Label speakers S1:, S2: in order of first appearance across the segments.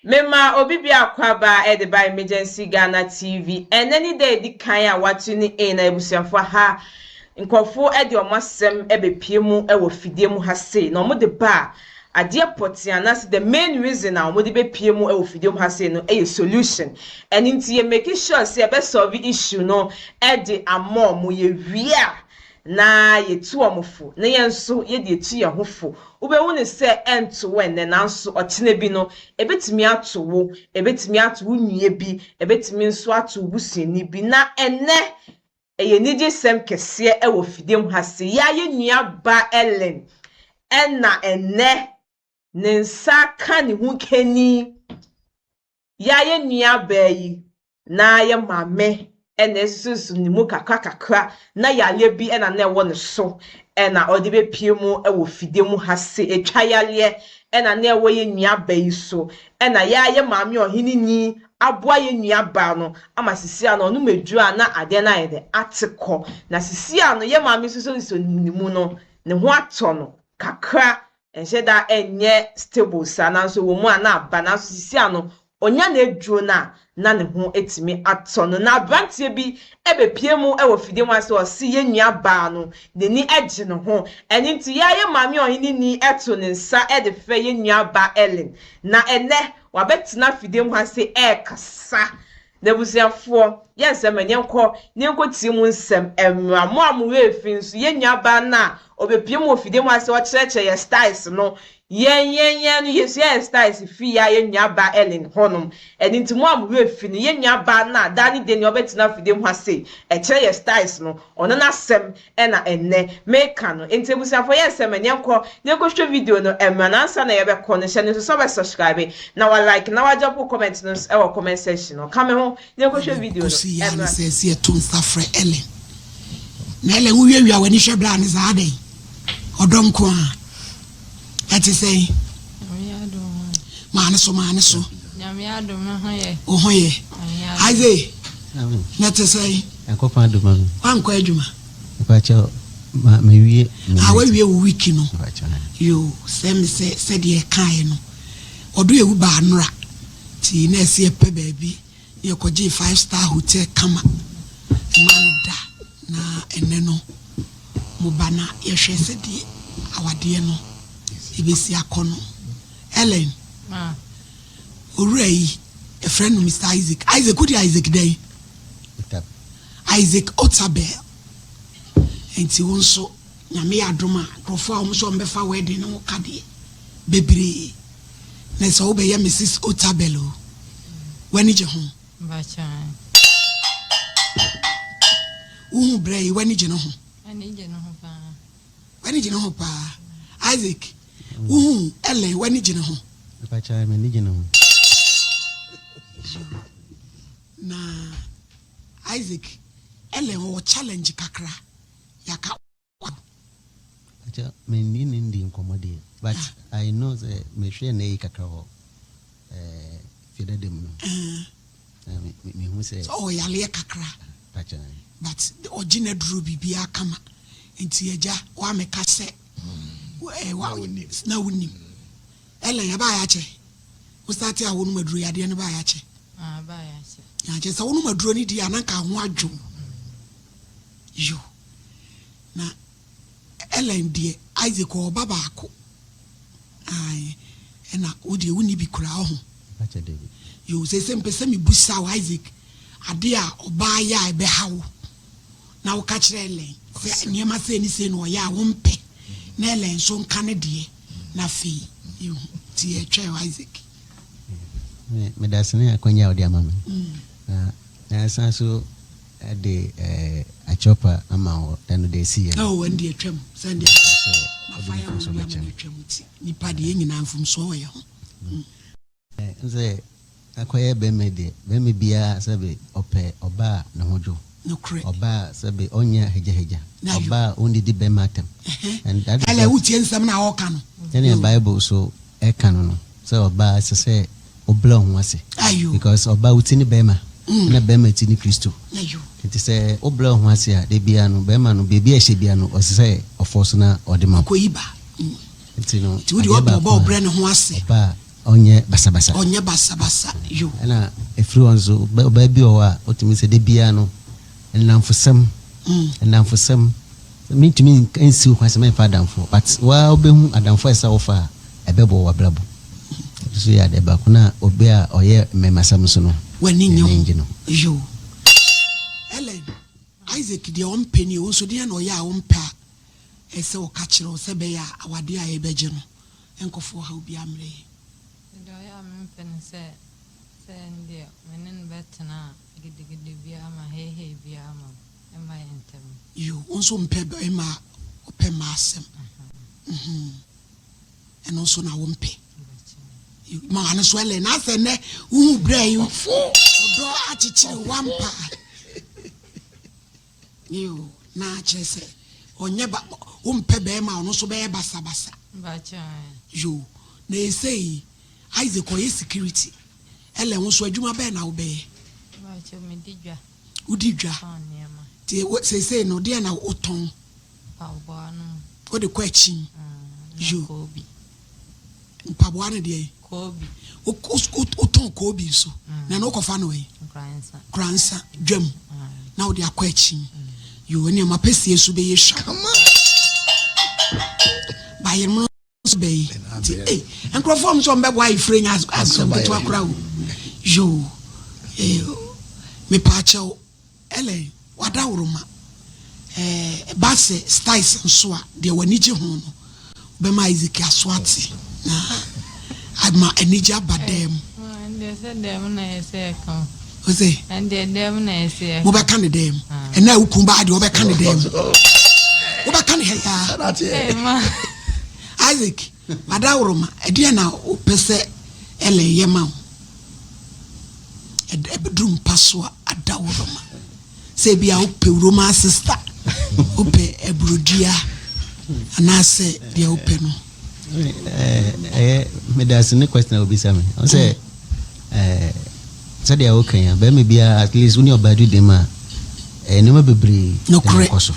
S1: Mema obibi akwaba ede by Emergency Ghana TV and any day di kan a watuni e na ebusuafo ha nkofo ede omasem ebepie mu ewo fidie mu ha sei na omo de ba ade potiana the main reason na omo de bepie mu ewo fidie mu ha sei no e solution and nti ye make sure say be solve issue no ede amom ye wia na yetu omofo na yenso ye de etu ye hofo ubewu ne se ento wen na nanso otene bi no ebetimi ato wo ebetimi ato nwie bi ebetimi nso ato busuani bi na ene eye nidi sem kese e wo fidem ha se ya ye nua ba Ellen enna ene ne nsa ka ne hu keni ya ye nua ba yi na ye mame ene susu ni mu kakra na yale bi ena na ewo ne so ena odi be pie mu ewo fide mu ha se etwa yale ena na ewo ye nua ba yi so ena ya ye maame ohini ni aboa ye nua ba no ama sisi ano no medu na ade na ye de ateko na sisi ano ye maame so ni mu no ne ho ato no kakra ense da enye stable sana so wo mu ana aba na sisi ano onya na edwo na ne ho etimi ato no na brantie bi ebepie mu ewo fide mu ase o si ye nua ba no de ni ege no ho eni nti ya ye maame ohini ni eto ne nsa e de fe ye nua ba Ellen na ene wabetina fide mu ase kasa na busiafo yensem enyenko tie mu nsem emramo amwe finso ye nua ba na obepie mu fide mu ase o chereche ye styles no yen no yesu ye styles fi ya ye nua ba Ellen honom eni nti mu amwe fi no ye nua ba na dani de ni obetina fide mu ase chere ye styles no ono na sem na enne meka no enti busiafo yensem enyenko hwe video no emra ansa na ye be ko no hye no so be subscribe na wa like na wa drop comment no e wo comment section no kame ho hwe video no
S2: emra se ye to nsafre Ellen na Ellen wo wiawia wani hwe bra ne za adai odonko a ati say maane so
S3: nyame adom ho ye
S2: ho ye aize na te say
S4: enkofa adoma
S2: anko adwuma
S4: kwacha ma wie
S2: awie wo wiki no yo sem se de kan no odo ewu ba anora ti na ese pe baabi ye koje 5-star hotel kama man da na ene no mo bana ye hwe se de awade no ibesi akono Ellen Orai a friend of Mr. Isaac could Isaac day Isaac Otabel and ti won so nyame adoma crofo a so mbefa wedding no kade bebre na so be ya Mrs. Otabel wani je ho
S3: ba cha
S2: brei wani je no ho wani je no ho pa Isaac Ellen wani je no ho
S4: pacha me ni je no
S2: na Isaac Ellen o challenge kakra yaka
S4: pacha me ni ndi nkomode but I know that me hwe na kakra ho fide dem no me hu say
S2: oh yale kakra
S4: pacha
S2: but the original dro bibia kama enti eja wa meka se wa na wonim Ellen ya ba ya che o start a wonu maduro ya de ne ba ya che
S3: ba ya che
S2: ya che sa wonu maduro ni di ananka ho adwo yo na Ellen die Isaac o baba ako ai ena o die woni bi kura ho
S4: pacha David
S2: yo se pese mi busa wa Isaac ade a oba ya ebe hawo na wo ka kire Ellen se niema se ni se no ya wo mpe na Ellen so nka ne de na fi yo ti e twa Isaac
S4: me dasene akonya odi amame na sanso de a chopper ama tanu de see
S2: oh when dey twam send ma fire so ma twam ti ni pade ye nyina mfum so ye ho
S4: nze akoye be me bia sabe ope oba na hojo
S2: no correct
S4: oba sabe onya heja oba ondi di be matem
S2: and that ele utie nsam na wo ka no
S4: any Bible so e kan no so oba se obla ho ase because oba utini be ma na be ma tini Kristo
S2: ayo
S4: it say obla ho ase a de bia no be ma no bebi a hye bia no o se ofo so na ode ma
S2: ko yiba
S4: ntino
S2: ti wodi oba obra ne ho ase
S4: ba onye basabasa
S2: yo
S4: ana efiri onzo baby owa otimi se de bia no namfosam me to me ensi kwase me fa adamfo but wa obehu adamfo esa ofa ebebo wa brabo so ya de ba kuna obe a oye memasam so no
S2: wani nyo yo Ellen Isaac de on penny o so de na oya a ompa ese o ka kire o se be ya awade a ebeje no enkofo ha obi amre
S3: do ya me pen se ndi menen betna gidigidi bia ma hehe bia ma ema yentem
S2: yo onso mpe be ma opema asem eno so na wo mpe ma anu so ele na se ne hu brai fo odo achichiri wampa yo na chese onye ba umpe be ma onu so be basa
S3: ba cha
S2: yo na esei Isaac oye security ele won so adwuma be na wo be
S3: ba cha me digwa
S2: udidwa ti se no de na oton
S3: pabo anu
S2: o de kwachi yo
S3: kobi
S2: pabo anu de
S3: kobi
S2: oton kobi so na no kofa no yi kransa dwam na o de akwachi yo ni ma pesi esu be yesha ba yem so be enkrofom so mbe boy free as to akra yo me pacho ele wada uruma base styles nso a de wanije ho no be ma Isaac aswati na ama enija badem
S3: and they dem na ese kan
S2: o say
S3: and dem na ese
S2: mo be kan dem and na ukun ba de o be kan dem o be kan he ya
S3: ma
S2: Isaac wada uruma ede na o pese ele yema bedroom paswa adawuruma say bia upe Roma sister upe ebrodia anase dia upe no
S4: me das ne question obi same on say said ya okay ya be me bia at least uni obadu dem a enema bebre
S2: no correct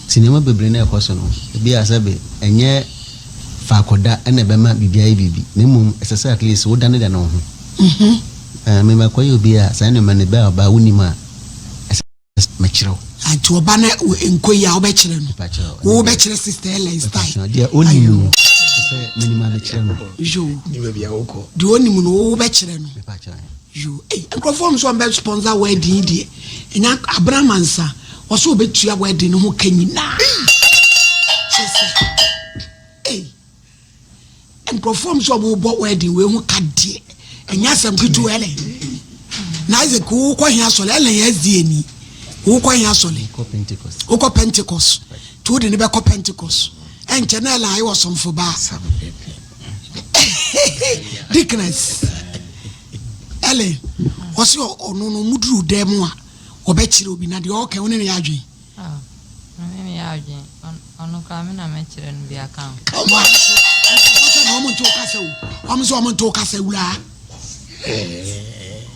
S4: sinema bebre na ekoso no bia sabe enye fa koda ene be ma bibia bibi nemum esese at least wo dane da no ho me makoy obi a sa ne mane ba ba unima machiro
S2: anti oba na enkoyi a obekire no wo obekire sister Ellen style
S4: dia onimu se minima machiro no
S2: yo
S5: ni be bia woko
S2: di onimu no wo obekire no yo enkrofom so mbe sponsor wedding die enya abramansa wo so obetua wedding no ho kanyina enkrofom so bo wedding we ho kade enya sam kitu Ellen na Isaac wo kwa hia so Ellen yazie ni wo kwa hia so le ko Pentecost to de ne be ko Pentecost enche na la ayi wasomfo ba Dickness Ellen wasi onu no muduru dem a obekire obi na de o ka woni ne yadwen
S3: ne yadwen onu ka me na me kire no bi aka
S2: no mo to kasa o am so mo to kasa wula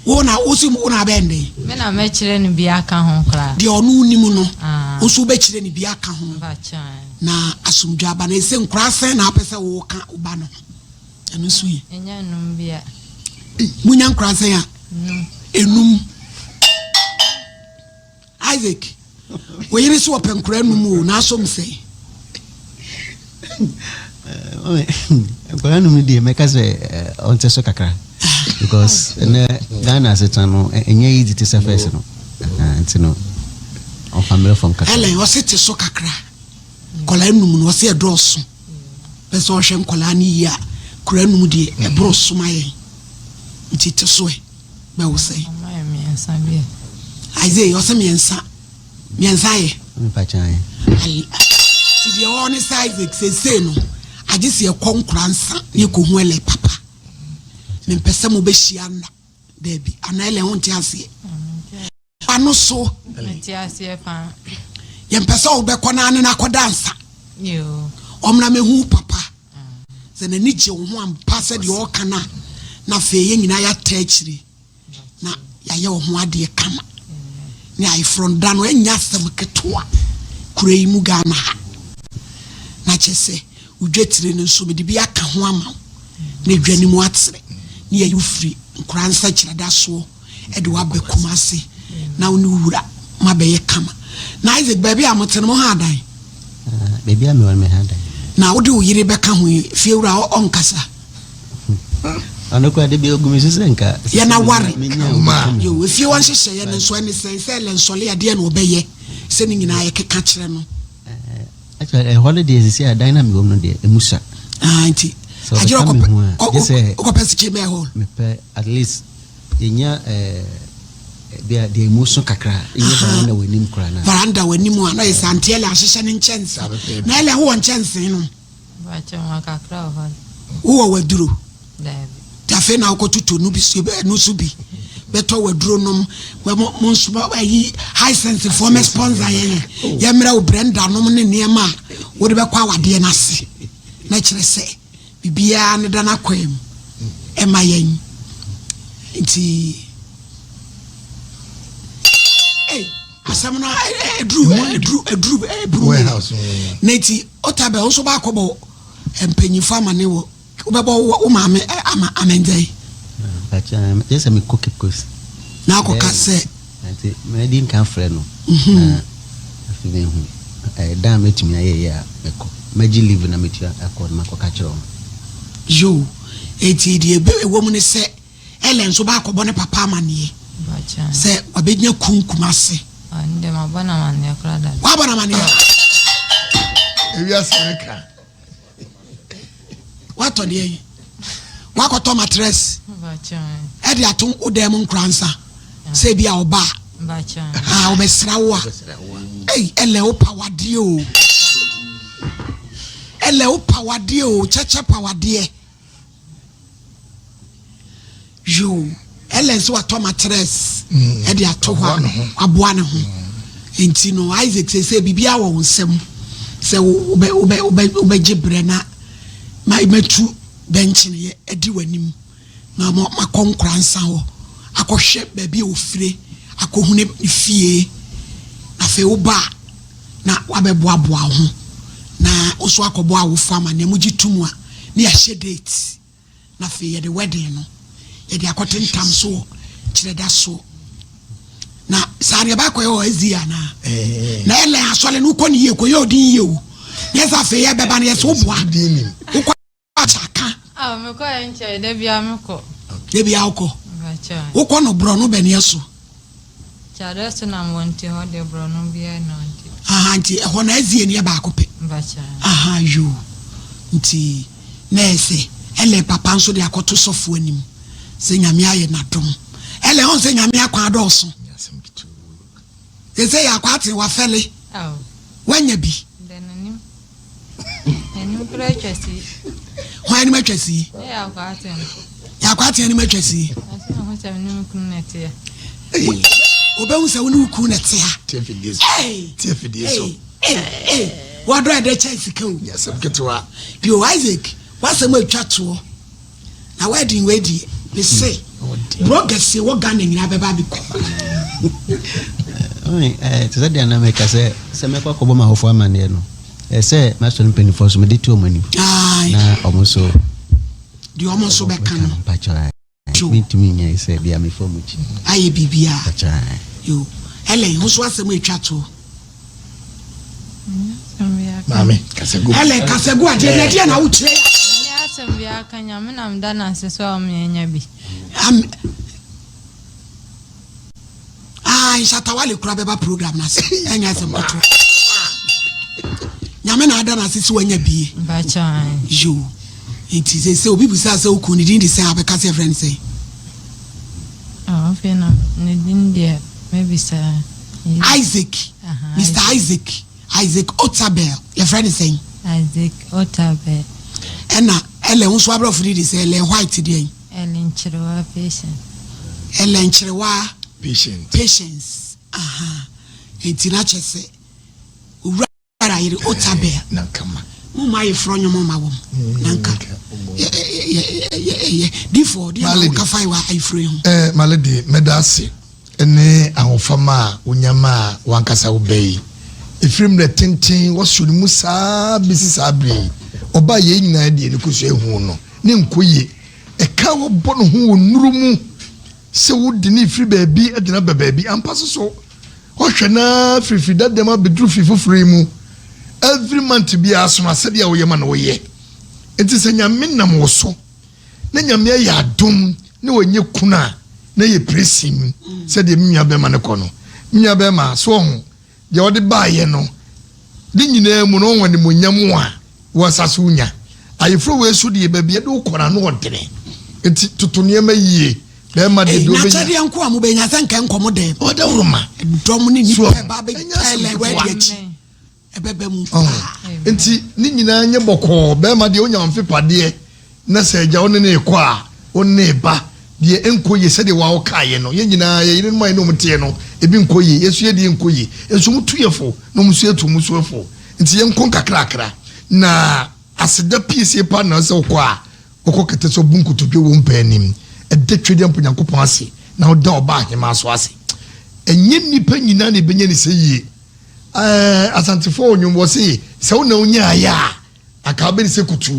S2: wona osi mo na bende
S3: me na me kire no bi aka ho kra
S2: de onu nimu no osu be kire ni bi aka ho
S3: ba cha
S2: na asumdwa ba na ese nkura sen na apese wo ka uba no enu so yi
S3: enya num bia
S2: munya nkura sen a enum Isaac we yiri so open nkura enum o na asom sei
S4: nkura enum die meka se on teso kakra because Ghana setano enye easy to surface no ntino on family from kakra
S2: Ellen was it so kakra kola enum no se edroso pese o hwe kola ni ya kura enum die e broso maye ntite so e be wo sei
S3: me ensa bia
S2: Isaiah o se me ensa ye
S4: me pa chan
S2: ti de o ni Isaac se no agisi e konkura nsa ye ko hu ele papa me pese mo be hia na debi anele ho nti ase ano so
S3: nti ase fa
S2: ye pese o be kona na koda nsa
S3: yo
S2: omna me hu papa ze na nije ho ampa se de o kana na fe ye nyina ya tachiri na ya ye ho ade kama ni ai from dan we nya sem ketoa kurei mu Ghana na chese udwetire no so me de bi aka ho ama na dwani mu atsere ne yayu free nkransa kyereda so e de wabe kumase na woni wura mabeye kama na Isaac baby amotene mo ha dan
S4: baby am won me ha dan
S2: na wode wo yire beka ho fie wura onkasa
S4: ano kwa de bi ogumi sisenka
S2: ya na ware yo fie won hyehyɛ ye ne so ne sense le nsole ade na obeye se ni nyina ye keka kyerɛ no
S4: actually holidays is here dynamic no de emusa
S2: anti ajiro ko pese che me hall
S4: me pe at least yenya the emotion kakra yenya na wenim kra na
S2: veranda wenim ana yesante ele ahyehyɛ ne nchense na ele ho nchense no
S3: ba chama kakra ho
S2: wo waduro
S3: dabi
S2: tafe na okotuto no bi no so bi beto waduro nom mo nso ayi high sense for me sponsor ye mra o Brenda nom ne niema wo de be kwa wade na se na kire se bibia ne dana kwam e mayen nti asam na edru warehouse neti otabe onso ba kobo empanyifo amane wo ubebo wo maame amendai
S4: acha yes me cook because
S2: na akoka se
S4: anti me din kan frɛ no na afime hu da metumi aye ya meko magi live na metua akɔ na akoka kyerɛ
S2: yo eti die be wo mu ne se ele nso ba akɔbɔ ne papa amane
S3: bacha
S2: se obenya kunkuma se
S3: ande mabana mane akra da
S2: wa bana mane
S5: ewia sanka
S2: wato de wakoto mattress
S3: bacha
S2: e de aton odem nkransa se bia oba
S3: bacha
S2: obesra wo ele o pawade o ele o pawade o cheche pawade yo ele so wato mattress e de ato ho aboa ne ho enti no Isaac se bibia wo nsem se ube gibre na metu bench ne edi wanim na makonkransa ho akohwe baabi ofire akohune fie na fe oba na wabeboaboa ho na oso akobo awofa ma na mugitum a na ya hye date na fe ye de wedding no ye de akotentam so kireda so na sare ba koyo ezia na na ele asole no ko ne ye koyo din ye o yes afi ye beba na ye so boa ukwa achaka
S3: me ko enche de bia me ko
S2: bacha ukwa no bro no be ne so
S3: chare so na monti ho de bro no bia no nti
S2: anti ho na ezie ne ba akope
S3: bacha
S2: yo nti nese ele papa nso de akoto sofo anim se nyame aye na dom ele on se nyame akwa adoso ese ya kwate wa fele wanya bi
S3: denanim enu prechesi
S2: hwan ma twasi ya kwate ni ma twasi
S3: asina ho se enu kunete ya
S2: obehu se wonu ku nete ya
S5: tfds so
S2: what do I de chance kan
S5: yes ketwa
S2: yo Isaac wase ma twato na wedding we say progress wo Ghana nyina beba bi ko
S4: to say the America say me kwa kobo ma hofo amane no say master penifo so me de tu omani na omoso
S2: di omoso be kan no
S4: pacha me nya say bia me fo muchi
S2: aye bibia
S4: pacha
S2: yo hele ho so asem atwato
S5: mame kasegu
S2: hele kasegu aje na dia na uche
S3: ya asem bia kanya me na mda na se so am nya bi Shatawale kura beba program na se enya se moto nyame na ada na sisi wanya bie bacha
S2: yo enti se obi busa se okuni din di se abeka se friend say
S3: fena ne din dia maybe sir
S2: Isaac Mr. Isaac Otabel your friend is saying
S3: Isaac Otabel
S2: ena ele unso abrofo di se ele white dia
S3: ele nchirewa
S2: patience enti na chese ura yiri Otabel
S5: nankama
S2: mama ye fronyo mama wo nanka before dia ka fai wa ifre ho
S5: maledi medase ene ahofama onyama wankasa obei ifrim le tintin wasuri musa bisi sabre oba ye nyina de ne kuso ehu no ne nkoye eka wo bɔ no ho onuru mu se wo di ne free baabi adina baabi ampa so hwɛ na free dadam abedru fifoforo mu every month bi asoma sɛde a wo yɛ ma na wo yɛ enti sɛ nyame nam wo so na nyame yɛ adom ne wonye kuna na yɛ presim sɛde mmia bɛma ne kɔ no mmia bɛma so ho de ɔde baayɛ no de nyinaa mu no wɔn de monyam a wɔsase unya ayefro we so de baabi de ukora no ɔdene enti toto nneɛma yie bɛma de do bɛnya na kyɛde nko a mo bɛnya sɛ nka nkɔmo de ɔda wuruma dɔm ne nipa ba bɛ tɛlɛ wɛ de akyi ɛbɛbɛ mu enti ne nyinaa nye bɔkɔ bɛma de onya mfe padeɛ na sɛ agya wo ne kɔ a wo ne ba de enkoye sɛ de wa wo kaayɛ no ye nyinaa ye yire no mai no mte no ebi nkoye yesu ye de nkoye enso mu tuyefo no mu so etu mu so efo nti ye nkon kakrakra na aseda piece pa na sɛ kɔ a okɔ kete so bunku to dwe wo mpanim ɛde twede amponyankopɔn ase na oda oba ahema so ase enye nipa nyina na ebenye ne sɛ yie asantefo onwom wo se sɛ wo na onya aya aka be ne sɛ kutu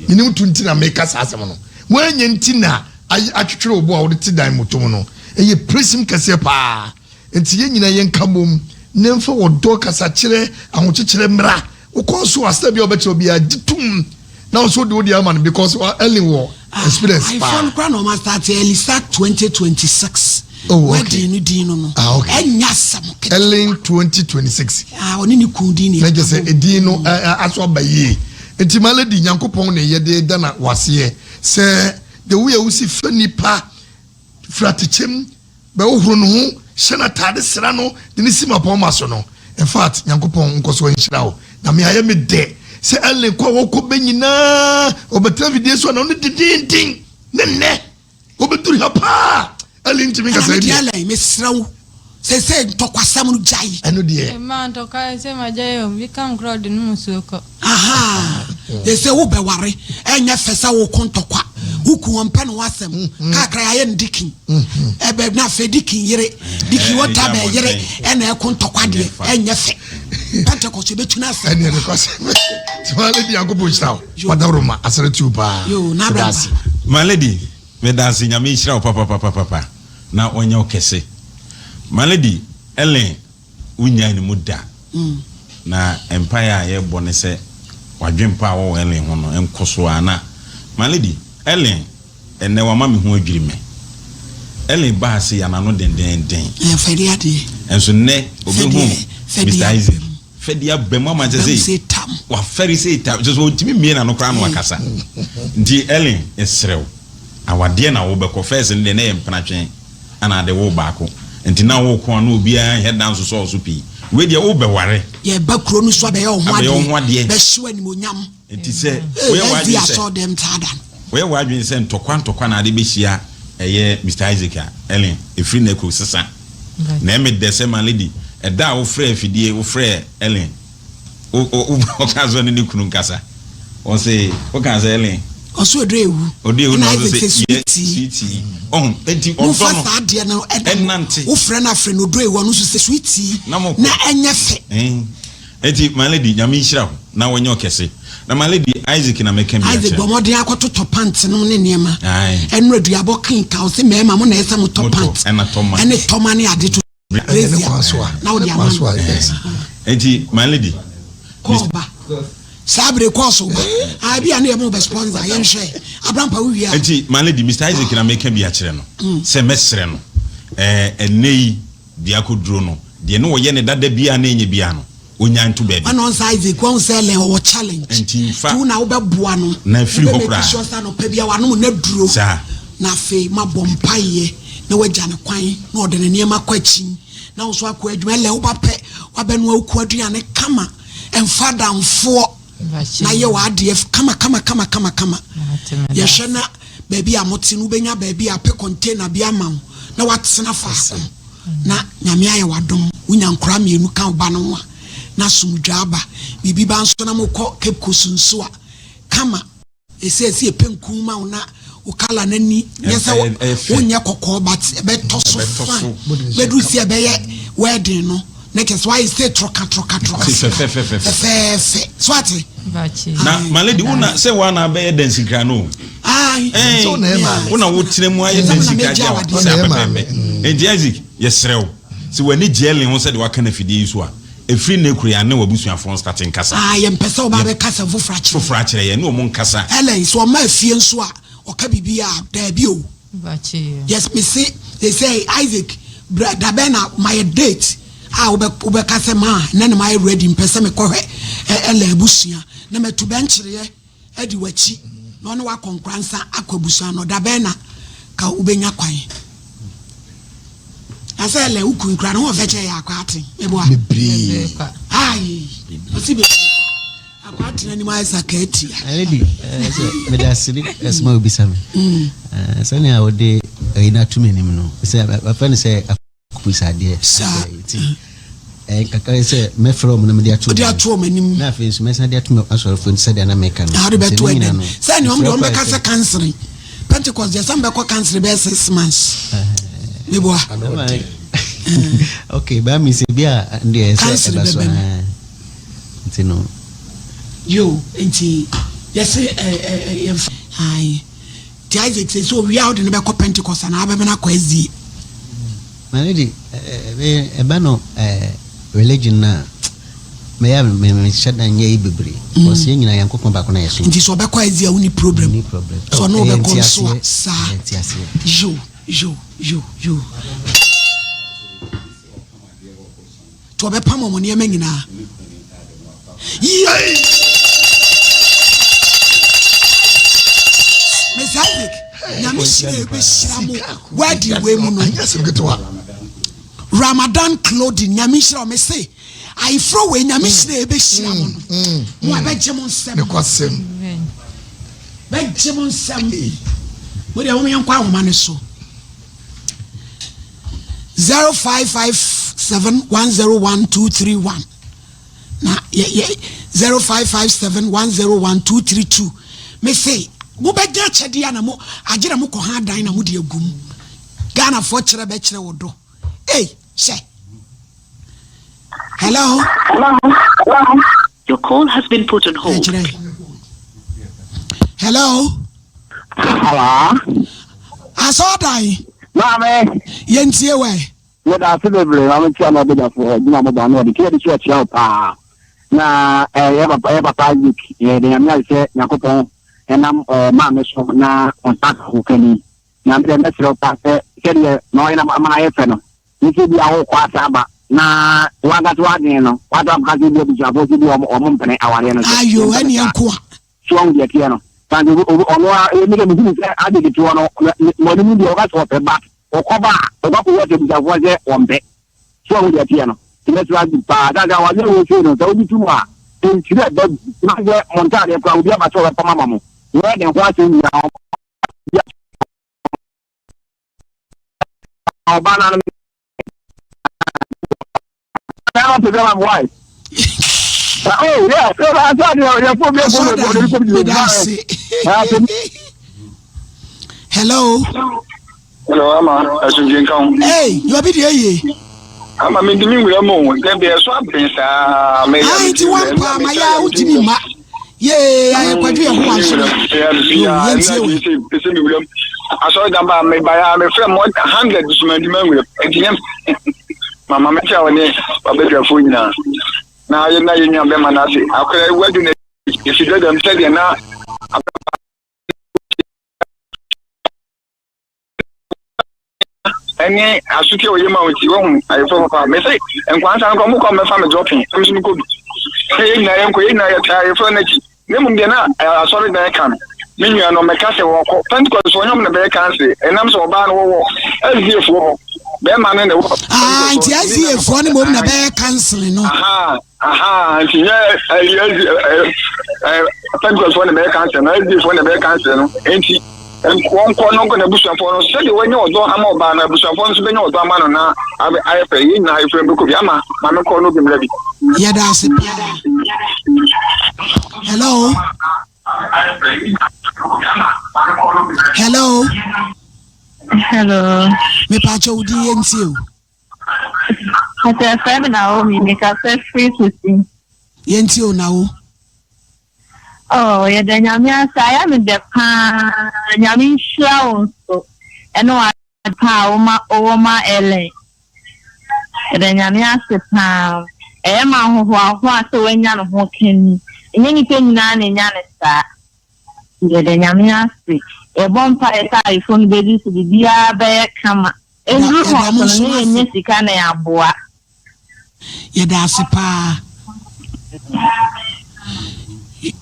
S5: nyine tunti na meka sa asɛm no wanya ntina atwetwere obo a wo te dan motom no eye presim kase pa enti ye nyina ye nkamom nemfa wodo kasa kyerɛ ahokyekere mra ukoso asta bi obekire obi agitum na so de odi ama because early war experience pa I found crown on start early start 2026 wedding din no enya sam early 2026 oni ni kudi ni na just edin no aso abaye enti maladi nyankopon ne yede da na wase se the way we see fanipa fratichem be ohuru no ho hyena tade sra no de ni sima pon maso no in fact nyankopon nkoso nhyira wo na me aye me de se ele kwa wo ko benyina obetra video so na no didindin ne obeturi ha pa ele ntimi ka sai dia ele me srawo se ntokwasam no jai eno de
S3: ma ntoka se ma jai o bi kam crowd no musuko
S2: aha se wo be ware enya fesa wo kontokwa huku wampa no wasem kakra aye ndikin ebe na fe dikin yire dikin wota be yire ena e kontokwa de enya fe Pentecost betuna afa ene because timale di agobo chirawo wadaroma aseretu ba yo na brasi
S6: malady me dance nyame chirawo papa na onya okese malady ellen unya ni muda na empire ye bone se wadwempa wo ellen ho no enkoso ana malady ellen ene wa mami ho adwiri me ellen ba se yana no den fedi ade enso ne obi hu Mr. Isaac fedia bemo ma jeze wa feri say tam just ontimi mie na no kra no akasa ndi ellen esrew awade na wo be ko first ndi na yempnatwen ana de wo baako nti na wo ko na obi a head down so pi we de wo be ware ye ba kro no so be ye ho ade be hwe animonyam nti se we wadwe se so dem tadan we wadwe se ntokwa na ade be hia eye Mr. Isaac ellen efri na ko sesa na me de se man lady eda wo frɛ fidie wo frɛ ellen o kazo ni kunu nkasa o say o kazo ellen o so odewu na o say sweetie on enti o so no fa de na enante wo frɛ na frɛ no odewu no so say sweetie na enye fe enti my lady nyame hira na wonye okese na my lady Isaac na make me Isaac bomodin akototo pants no ne niema enu aduabo kan ka o say mema mo na esa mo top pants ene toma ne ade to now the amount enti my lady koba sabre koso abi ane mo be sponsor yen hwe abrampa wi a enti my lady Mr. Isaac na make bi a kire no se mesre no enei bia koduro no de no ye ne dada bia na enye bia no onya ntu baby ana on Isaac won sele o challenge enti fa tu na wo be boa no na free hokra so sa no pa bia wa no na duro na fe mabompa ye na wagya ne kwan na ode ne niema kwachi na wo so akwa adwuma le wo ba pe wa be no akwa aduane kama enfada mfo na ye wa ade kama ye hwe na baby amote no benya baby ape container bia ma na watsena fa na nyame aye wadom unya nkora mienu kan ba no na sumdwa aba bibi ba nso na mokọ Cape Coast nso a kama esi epenku ma na ukala nani nyesa wonya kokko but be toso bedu si ebe ye wedding no
S2: Next why say troka. Fe. Swati.
S3: Bachi.
S6: Na malady una say one abe dance grano.
S5: So na ma.
S6: Una wotire mu aye dance grano. Say pepembe. Enti Isaac yesrew. Si wani jeli ho say de waka na fidie so a. Efri na kura na wabusuafo starting kasa.
S2: Yempesa oba be kasa fofra
S6: kire ye na omo nkasa.
S2: Ellen so ma afie nso a oka bibia da bi o.
S3: Bachi.
S2: Yes, me see they say Isaac brother Bena my date. Ube kase ma na my ready mpesa me kohwe ele ebusua na metu benchire edi wachi no no wa konkransa akobusua no da Bena ka ubenya kwan asa ele ukunkra no feche ya akwate ebo ai osibe akwate na ni ma isa kati
S4: lady me da siri esma obisame sani a ode ina tumenim no say afan say kuisa de kaka say me from na me dia to
S2: manim
S4: na fe so me say dia to asoro fo say dia na me kan
S2: how do beto ene say ni om do be kasa cancer Pentecost dia some be ko cancer be 6 months mebo
S4: okay ba mi se bia ndie say ba so ntino
S2: yo enti yes ai Isaac say so we out in be ko Pentecost na be na ko ezi
S4: malady ebano religion na me shada nye bebre o se nyina yankopon ba ko na yeso
S2: nti so be kwa ezi a uni problem so no be konso sa yo to be pam mo ne nyina Isaac na me shire be shiramu wadi we mu no Ramadan clothing nyamishira me say I throw we nyamishira be shiramu no mo abegem nsem
S5: me kwasem
S2: begem nsem mo de wo yankwa ahoma ne so 0557101231 na 0557101232 me say mo begya chede ya na mo agera mo ko ha dan na mo de agum Ghana for kire be kire wodo say hello
S7: your call has been put on hold.
S2: Hello asodai
S8: Mame
S2: yentie we
S8: da celebrate am tia na be da for dina mo ba no de kire church ya pa na ye papa ye de nyame se yakopon enam mame so na contact ko kani na mbe na siro pa se kire no ina ma ye fe no nti bia ho kwa saba na waga to adin no wada ka ti bi ja bo ti bi o mo mpene aware no
S2: ayo eni enko
S8: so on de tie no tangu ono a emi ke mi se ade ke to no mo ni bi o ga so pe ba o ko ba o ba ko wo te bi ja fo je o mbe so on de tie no ti me twa di pa da wa le wo se no ta obi tu ma en ti da na je montare kwa obi ba so pa mama mo wo de kwa se ni na o ba na I want to tell my wife. Oh, yeah. So I thought you're
S2: hello.
S8: Hello, Ama.
S2: Hey, you are busy.
S8: I'm a meeting with a moment. Then there's something. I
S2: want my out to me. Yeah, I quite
S8: I saw them by me by a friend more 100 with Mama me tell me about food now. Now you know you know them and I say, okay, what do you if you do them tell you now? Any I should tell you with you. I from me say, and once I come from dropping. I'm going to say, I am going to try furniture. Nemuna, I sorry that I can. Menu no me kase wo ko Pentecost so nyom ne be kanse enam so ba no wo LDF wo be man ne wo
S2: nti LDF wo ne mo na be cancel no
S8: nti Pentecost wo ne be cancel no LDF wo ne be cancel no enti enko no go na busuafo no se de wo nya odo ama oba na busuafo no so be nya odo ama no na aye pe yi na ife be ko bi ama ma me ko no bi mra bi
S2: ya da se hello
S7: Hello.
S2: Me pacho udi enti o.
S9: Ate friend Naomi make us free to sing.
S2: Yenti o na o.
S9: Oh, yeah, the Nyamia saya me de pa Nyami shao so. Eno a pa oma ele. The Nyamia se pa e ma ho so wenya no ho kani. Enye ni pe nyina na nya ne sa. The Nyamia se e bompa e ta iPhone baby so bia be kama. Endru ho so ne nye sika na ya boa.
S2: Ye da se pa.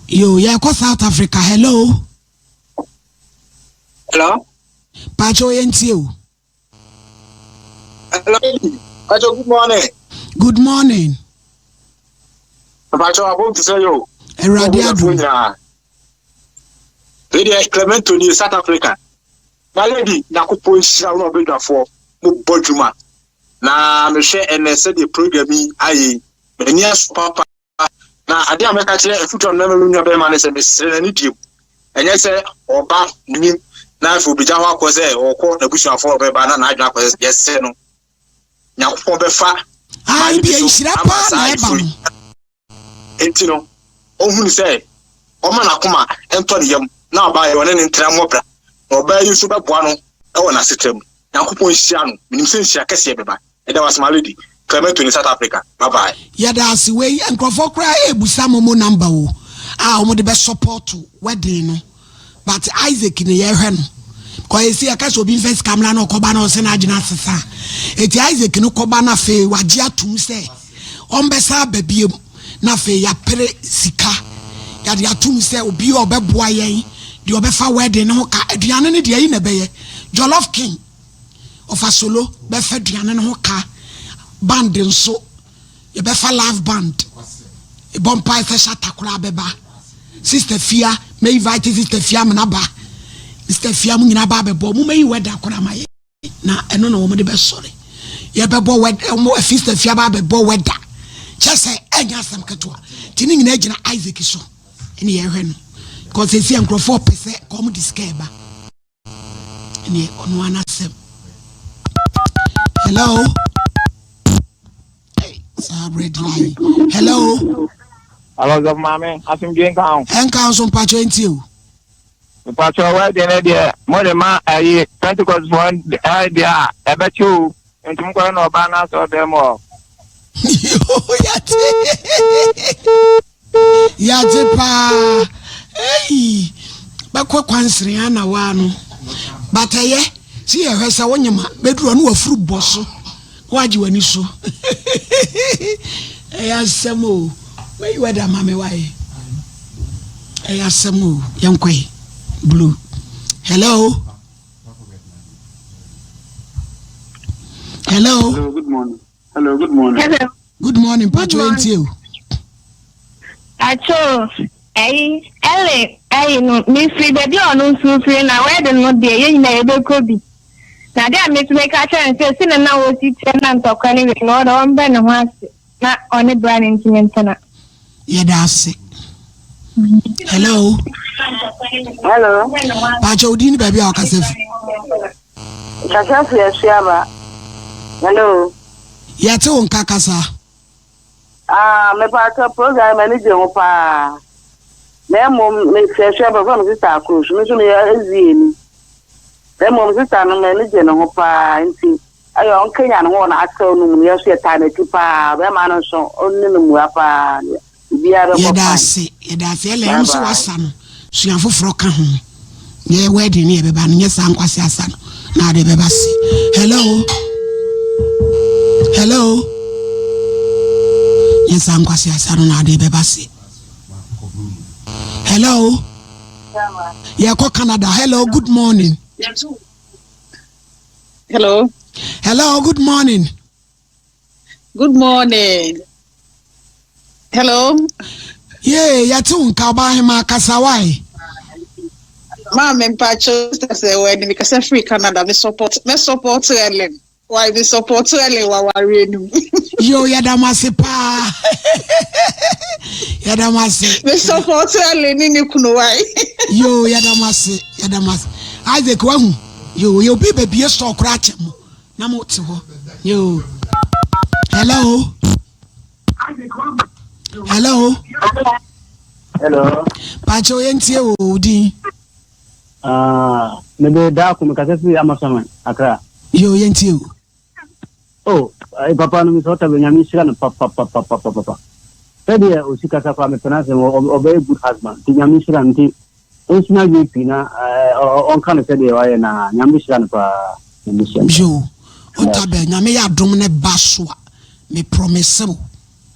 S2: Yo, yeah, go South Africa. Hello.
S10: Hello.
S2: Pacho Yentio.
S10: Hello. Pacho, good morning.
S2: Good morning.
S10: Pacho, I want to say you.
S2: Eradiado.
S10: Lady Clement to South Africa. My lady, Nakupo shall not be there for Bojuma. Na me share and said the program I many papa. Na ade ameka kire efuto na melu nwa be ma ne se mesere ni dim enye se oba nim na afu bija ho akoze okọ na busuafo be ba na adwa akoze yese no nyakopon be fa
S2: ai bi enhira pa na eba no
S10: enti no ohunu se o ma na koma ento ne yam na aba ye one ne ntra mobra na oba yi so be boa no e wona setem nyakopon hia no minim se hia kese be ba e da was my lady Clement to South Africa. Bye bye.
S2: Yada si we and crofo cry ebusa momo number o. Ah omo de be support to wedding no. But Isaac ni ye hwe no. Ko esi aka so bi first camera no koba na o se na agina sesa. Eti Isaac no koba na fe waje atum se. Ombesa babiem na fe ya pere sika. Ya de atum se obi obeboa yen. De obefa wedding no ka aduane ne de yi na beye. Jollof King of Asolo be fa aduane no ka. Band nso ye be fa live band e bompa e sha takura beba sister Fia me invite sister Fia me na ba sister Fia mu nyina ba bebo mu me weda akura ma ye na eno na wo de be sori ye bebo weda mo sister Fia ba bebo weda chese enya sam ketua tini nyina agina Isaac so ene ye hwe no because esi enkrofo pese come discard ba ene ono anasem. Hello. Hello.
S11: Hello, good morning. I think you can.
S2: And council Pacho into
S11: The Pacho, where the idea, more than my Pentecost one idea, I bet you, and to go no banners or them all.
S2: Yatepa. Hey, but what one's Rihanna one. But I see a rest of one bedroom of fruit bosso. Why you any so? I asked some more. Where you at, Mammy? Why? I asked some more. Young Quay Blue. Hello. Hello.
S12: Hello. Good morning. Hello. Good morning.
S9: Hello.
S2: Good morning. Pacho and you.
S9: Acho. Hey, Ellie. Hey, no. Miss Free, baby, or no, so free. Now, where the no day, you know, could be. Na dia make a chance say na na wo ti tenant to kwani we no do on be no ase na oni brand intimate.
S2: Yeah, that's it. Hello.
S13: Hello.
S2: Pacho Udini baby akasef.
S13: Kasa fiaba. Hello.
S2: Yete on kakasa.
S13: Me pa program manager mo pa. Na mo me fiaba from sister Cruz. Me so me ezini. Mom sister no manager no pa nti ayo on Kenya no na aso no mu yeso eternity pa be ma no so onni no mu apa bia be ko pa
S2: yedase ele nso wasa no suan foforo ka ho ye wedding ne be ba no nyesa nkwase asa no na de be ba si. Hello. Hello. Nyesa nkwase asa no na de be ba si. Hello. Yeah, ko Canada. Hello, good morning.
S14: Hello.
S2: Hello, good morning.
S14: Good morning. Hello.
S2: Yeah, yatu nkaba hema kasawai.
S14: Mama mpacho say when because free Canada me support Ellen. Why me support Ellen wa warenu.
S2: Yo yadamase pa. Yadamase.
S14: Me support Ellen ni kuno why.
S2: Yo yadamase. Isaac wahu. Yo be store crack mo. Na mo ti ho. Yo. Hello. Hello.
S15: Hello.
S2: Pacho yentie odi.
S15: Maybe da ku mkase fi Amazon Accra.
S2: Yo yentie.
S15: Oh, papa no mi sota benyami sira no papa. Said ya usikasa kwa mepenase obey good husband. Tinyami sira nti onsina yipi na on kan said ya waye na nyami sira no pa mission.
S2: Yo. Ontabe nyame ya dom ne baso a me promise mo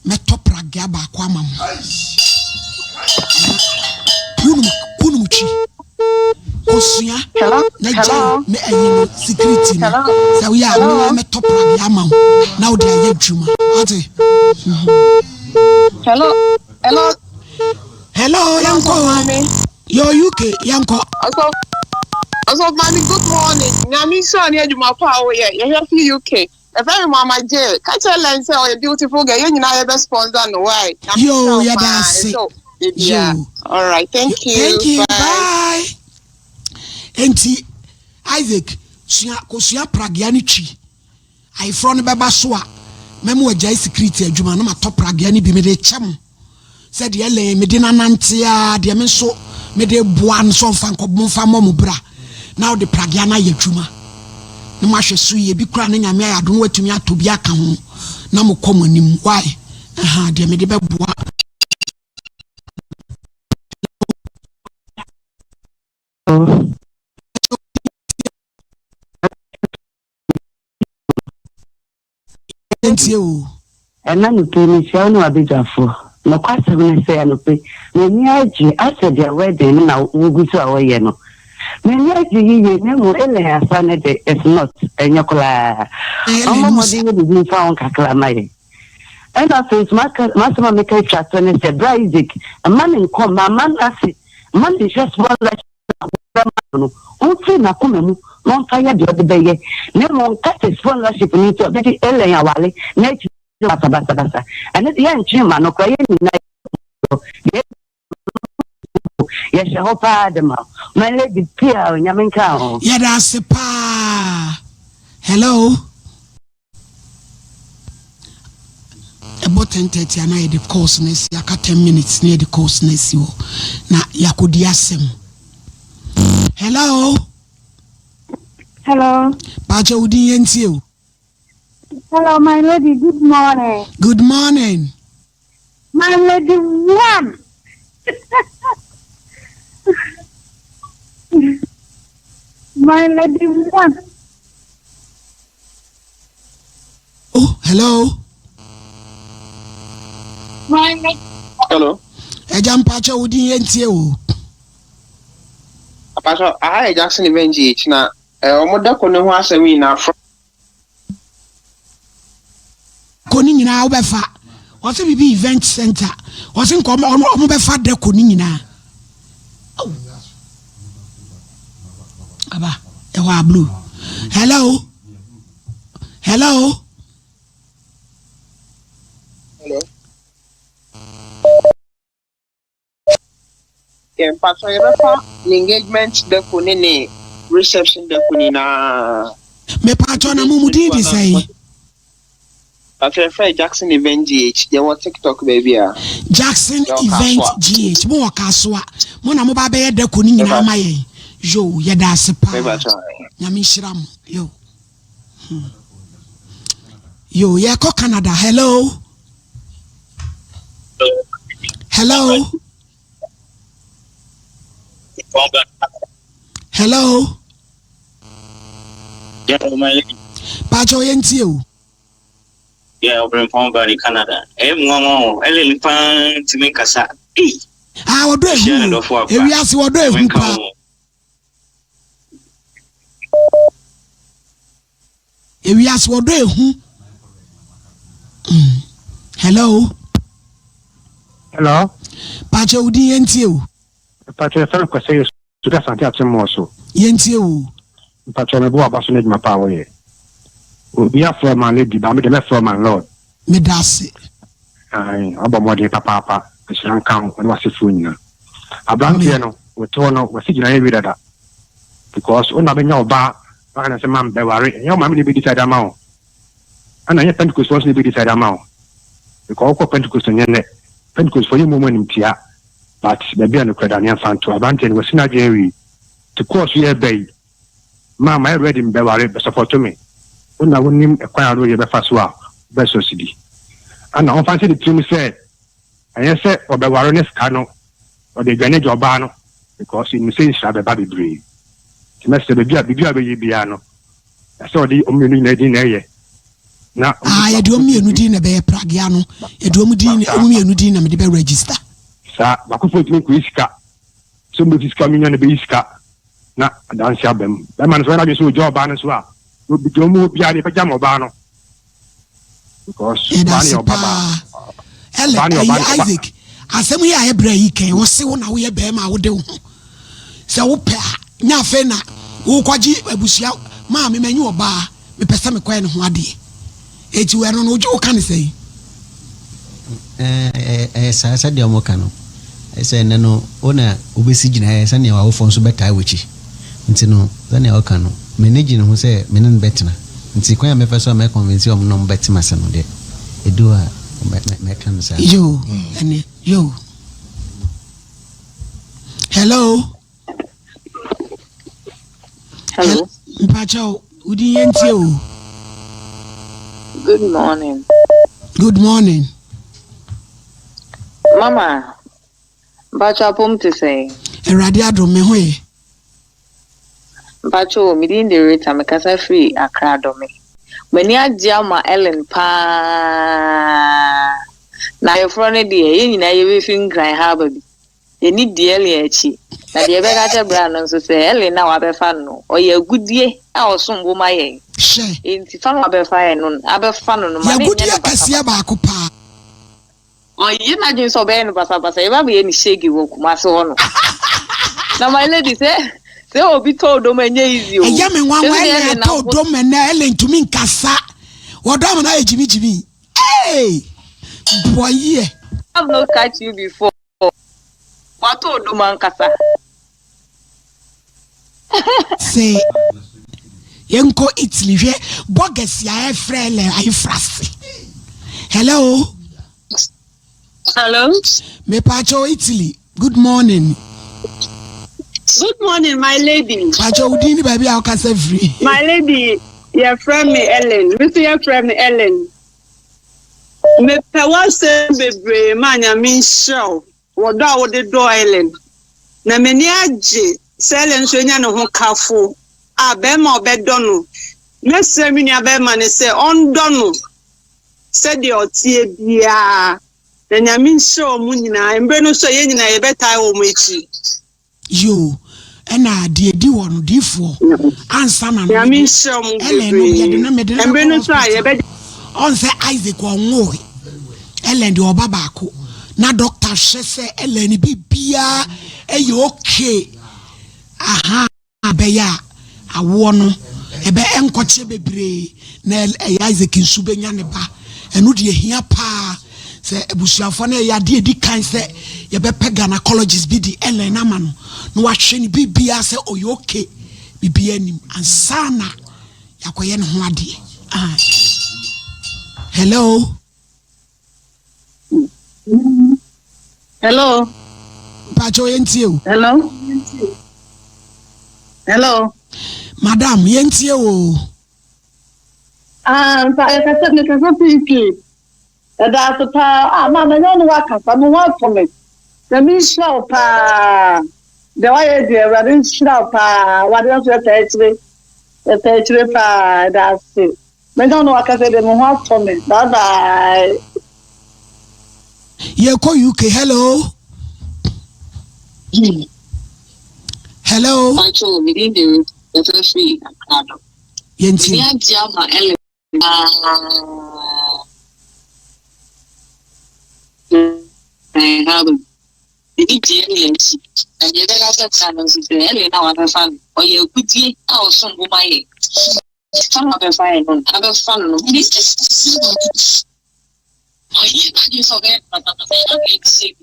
S2: me topra ga ba kwa mam. Kunum chi. Kosia na ja me ayi security na sa we ya me topra ga mam. Na wo de aye dwuma. Ate. Hello yanko mami. Yo UK yanko.
S14: Also, mommy, good morning. Nyami so near you, my power. Yeah, you're here for UK. A very mama J. Catch a lens or a beautiful girl. You know, I have a sponsor. No, why?
S2: Yo, yeah, that's it.
S14: Yeah. All right. Thank you.
S2: Thank you. Bye. Enti Isaac, Kosia Pragiani chi. I front Baba Swa. Memo a jai security adwuma no ma top Pragiani bi me de cham. Said yele me dina nantia de me so me de boan so fan ko bomfa mo bra. Now the Pragiana yadwuma. No ma hwe so ye bi kura na nyame ayadon watumi atobi aka ho. Na mo komonim why? De me de be boa.
S16: And then you pay me, shall no bit of for. No question, say, and pay. When you after their wedding, now we'll go to our yeno. When you never any son, it's not a Nicola. Almost didn't found Caclamay. And I think Master make a chat when it's a Bryzik, a man in come, my man, I see. Man is just one like na kumemu non fire the other day nemo cut sponsorship ni to be ele ya wale na chi basa and the yan chima no kwa yen na yes I hope adama my lady pia nyamenka ho
S2: yeah that's pa hello about 10:30 na the course next yaka 10 minutes near the course next yo na yakodi asem. Hello.
S17: Hello.
S2: Pacha udi yentie.
S17: Hello, my lady. Good morning.
S2: Good morning.
S17: My lady one. My lady one.
S2: Oh, hello.
S17: My lady.
S10: Hello.
S2: Ejam Pacha udi yentie o.
S10: Pastor, I Jackson Event na omoda ko ne ho asemi na afro.
S2: Koni nyina obefa. What's a BB event center? What's in come omobefa de koni nyina. Aba, ewa blue. Hello. Hello.
S10: Hello. Pastor, you engagement the kunini reception the kunina.
S2: Me patron na mumudi bi say.
S10: Pastor Jackson Event GH. They want TikTok baby.
S2: Jackson Event GH. Mo wakaso a. Mo na mo ba be de kuni nyina amaye. Yo, ye da sepa. Nyami shiram. Yo. Yo, ye ko Canada. Hello. Hello. Hello.
S18: Yeah, my lady.
S2: Pacho yentie.
S18: Yeah, I'm from Canada. Mama, Ellen Pan to make us.
S2: Ah, what do you? We ask what do you? We ask what do you? Hello.
S15: Hello.
S2: Pacho udi yentie.
S15: Pacho sana kwa sayo suda santi atimo so.
S2: Yentie o.
S15: Pacho me bo abaso ne djuma pa wo ye. Obi afro man lady ba me de me afro man lord.
S2: Me dase.
S15: Ai, aba mo de papa esiran kan ko wa sefu nyina. Abrantie no, we to no, we sigina ye wi dada. Because ona be nya oba, ba na se man be ware. Yo ma me de bi decide ama o.
S19: and I Pentecost was to be decided amount. The call for Pentecost and Yene, Pentecost for you moment in Tia, but the Bian Credanian fan to Abante was in a Jerry to course ye bay. Mamma, I read him Bevare, but support to me. When I wouldn't him acquire your Befaswa, Besso City. And I fancy the team said, I said, or Bevarones Cano, or the Granage Urbano, because in the same shabby baby breed. Semester the Biano. I saw the Omni. Now,
S2: I do me a bear Pragiano, a domudine, only a nudine, and the register.
S19: Sir, Bakufu Quiska. Somebody's coming on the Biska. Now, dance them. That man's when I just saw job ban as well. Would be to move Piani Pajama Bano. Because Bani or Baba.
S2: Isaac, as some we are break, was so now we are Bema would do. So, Nyafena, Ukaji, Busia, Mammy, menu or bar, me Pesame Quine Wadi. It you are no joke, can say.
S4: I said, the Omokano. I said, no, owner, Ubisijin has any of our phones better, which is no, then I can managing who say, Menon Betina. And see, Quam ever saw me convince you of no better mason. A doer, mechanism.
S2: You, and you. Hello.
S20: Hello.
S2: Pacho, would you?
S20: Good morning.
S2: Good morning.
S20: Mama, Bacha Pum to say.
S2: A radiado me way.
S20: Bacho, me didn't the rate, I'm a casa free, a crowd of me. When you are Jama Ellen Pa. Now your friend, dear, you know, everything grind harbor. You need dearly a cheap. Now the Begata Brandon so say, Ellen, now I fan no, or you're good ye, I was some woman. In Tifan Aberfire, no, Aberfan, no, my good year, Cassia Bacopa. Oh, you imagine so bad, but I say, if I be any shaky walk, my son. Now, my lady said, they will be told, Domain easy. A young one way told Domain Ellen to mean Cassa. What damn I, Jimmy? Hey, boy, yeah. I've not catch you before. What told Doman Cassa?
S2: Say. Yenko Italy, Bogus, ya friend, I frasi. Hello.
S14: Hello.
S2: Me Pacho Italy. Good morning.
S14: Good morning, my lady.
S2: Pacho Udini, baby, I'll cast free.
S14: My lady, your friend me Ellen. Mr. Your friend me Ellen. Me pewa se bebre man ya min show. Wada wo de do Ellen. Na me ni aje se Ellen so nya no ho kafo. Abema obedonu nese mi ni abema ne se ondonu se de otie bia na nyame show mu nyina embe no so ye nyina ye betai wo mu echi
S2: yo ena de di won difo ansa na
S14: nyame show mu embe no so ye be
S2: on se Isaac onwo Ellen de obaba ko na doctor hye Ellen bibia e okay aha abeya awo no ebe enkoche bebre na Isaac nsubenya ne ba enu de ehia pa se ebusuafo na ya de edi kan se ye be gynecologist bi di Ellen ama no no wahwe ni bibia se oyoke bibia nim ansana yakoye ne ho ade hello
S14: hello
S2: Pacho yentie
S14: hello hello
S2: Madam, yentie o.
S14: Sa kasa me kasa piki. Da so pa, mama no wa kasa mo wa for me. The me show pa. The way the radin show pa, what else you say? The say pa, that's it. Me no wa kasa de mo wa for me. Bye bye.
S2: Ye ko UK, hello. Hello.
S20: Pacho, me didn't the free, a crowd of
S2: Yentie.
S20: Yeah, Jama Ellen. I have a dearly and you got that channel to the Ellen now other fun, or you could ye out some woman. Some other fine, other fun. You forget, but I see.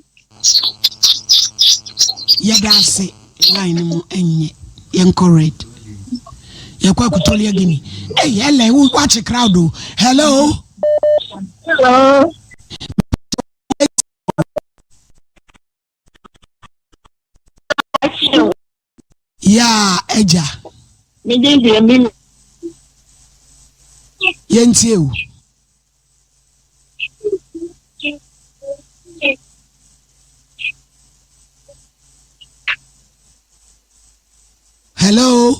S2: Yadase, line mo enye, yenkorate. Yakwa kutolia gini. Hey, Ellen, who watch a crowd do? Hello?
S9: Hello?
S2: Yeah, Eja.
S9: Me didn't hear me.
S2: Yentiu. Hello?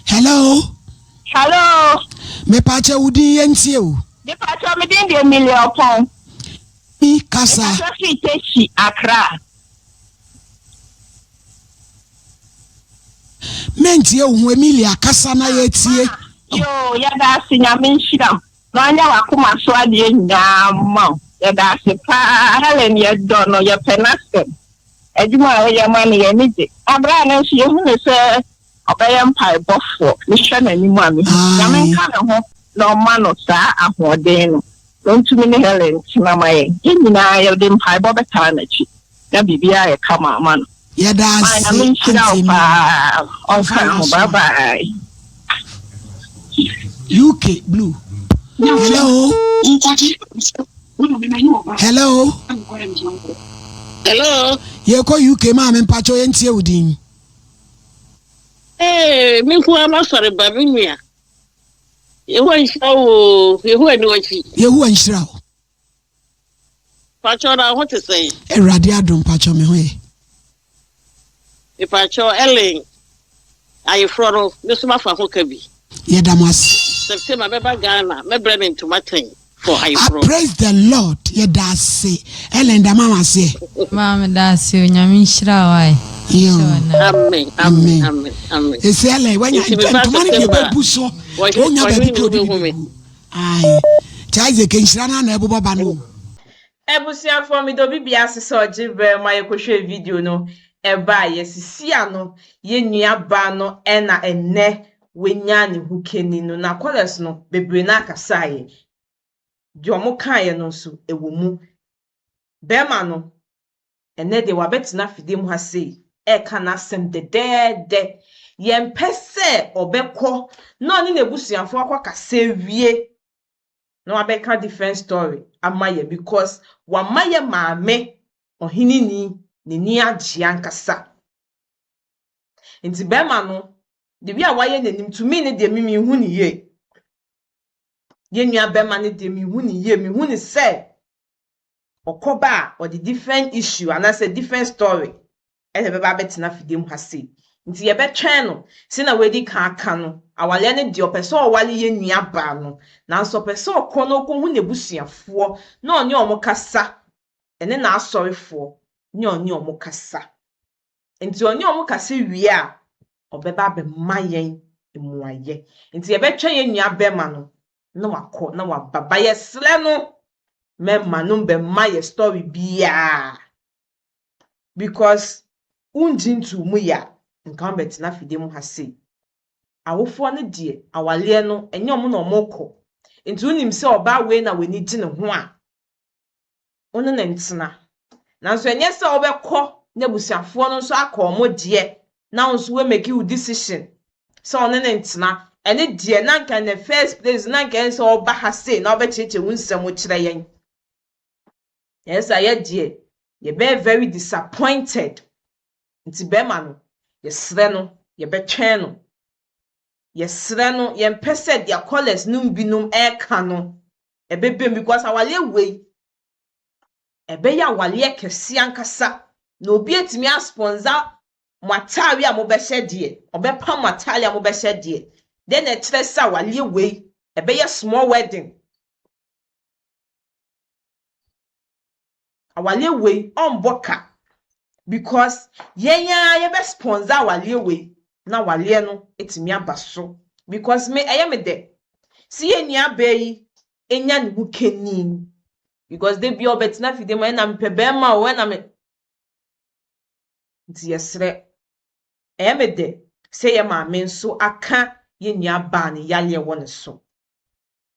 S2: Hello?
S9: Hello?
S2: Me pacha udi yentiu.
S9: The pacha me didn't hear me upon.
S2: Me kasa.
S9: Accra.
S2: Mentie uhu Emilia kasa na yetie.
S9: Yo, yada sinyame nshira. No anya wakuma so ade nyama. Yada se pa Helen ye dono ye penastem. Ejuma ye mani ye nije. Abra na nso ye hu ne se obeye mpai bofo. Ni hwe na ni mu ami. Nyame nka ne ho na oma no saa ahoden no. Don't me Helen Sinamaye. Yina ye de mpai bo beta na chi. Na bibia ye kama man.
S2: Yada
S9: I mean, bye-bye.
S2: UK Blue. Hello? Hello?
S21: Hello?
S2: Yeko UK ma me mpacho yentie udin.
S21: Eh, me ku ama sore ba me nua. Yehu anhira o, yehu ani wachi.
S2: Yehu anhira o.
S21: Pacho na ho te sei.
S2: Erade adom pacho me ho.
S21: Pacho Ellen. Ayi froro, me so ma fa ho ka bi.
S2: Yedamas.
S21: September beba Ghana, me brand into matin for ayi
S2: I
S21: froro.
S2: praise the Lord. Yedase. Ellen da mama say.
S3: Mama dasi nyame nhyira wai.
S21: Amen. Amen. Amen. Amen.
S2: Ese Ellen when you tomani be bebu so. Onya be bi odi. Ai. Chaize kenhyira na na ebobo ba no.
S1: Ebusia for me do bibia asese ojibre ma yekohwe video no. Eba yesisia no ye nua ba no na enne wenya ne hukeni no na kwales no bebre na akasaye di omo kaye no so ewomu bema no enne de wabetina fidem ha sei ka na asem de ye mpese obekọ no ni nebusuafo akọkasa wie no abeka different story amaye because wamaye maame ohinini ni agye ankasa nti bema no de wi a waye nanim to me ne de mi hu ni ye nua bema ne de mi hu ni ye mi hu ni say okoba or the different issue and that's a different story e be ba betina fidem ha sei nti ye be twen no se na wedi kan aka no awale ne de opese o wale ye nua ba no na nso opese okọ no ko hu ne busuafo na onye omukasa ene na asorefo ni onye omukasa nti onye omukasa wie a obeba be mayen emuaye nti ye be twen ye nua bema no na wakọ na wababa ye sle no memma no be maye story bia because unjintu mu ya nka betina fidem ha sei awofo ne de awale no enye omo na omokọ nti unim se oba we na weni gine ho a ono na ntena nanso enye se obekọ na busuafo no so akọ omo de na nso we make you decision so ono na ntena ene de na nka na first place na nka se oba ha sei na obecheche wunsem wo kire yen yes I de ye be very disappointed nti bema no ye sre no ye betwen no ye sre no ye mpese dia callers num binum eka no ebebem because awale we ebe ya wale kesi ankasa na obi etimi a sponsor matari a mo be hye obepa matari a mo be hye then e kire sa wale we ebe ya small wedding awale we omboka because yenya ye be sponsor wale we na wale no etimi abaso because me me de si enya bayi enya ne hukeni because they be obetina fidem na mpebe ma o na me nti yesre me de say ye ma me nso aka ye nua ba ne yale wo ne so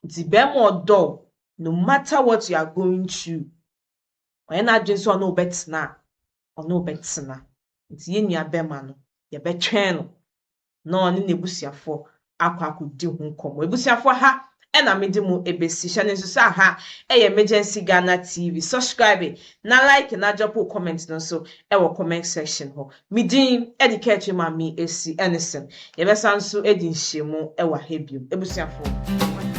S1: nti be ma odo no matter what you are going through when na dwen so no betina ono betina nti ye nua be ma no ye betwen no na ɔne n'ebusuafo akɔdi ho nkɔmmɔ. Ebusuafo ha ɛna mede mu ebesi hyɛ ne nso sɛ ha ɛyɛ Emergency Ghana TV. Subscribe na like na drop comment no so ɛwɔ comment section hɔ. Midin ediketri mami esi Ennison. Yɛbɛsa nso edi nhyiamu ɛwɔ ha bio. Ebusuafo.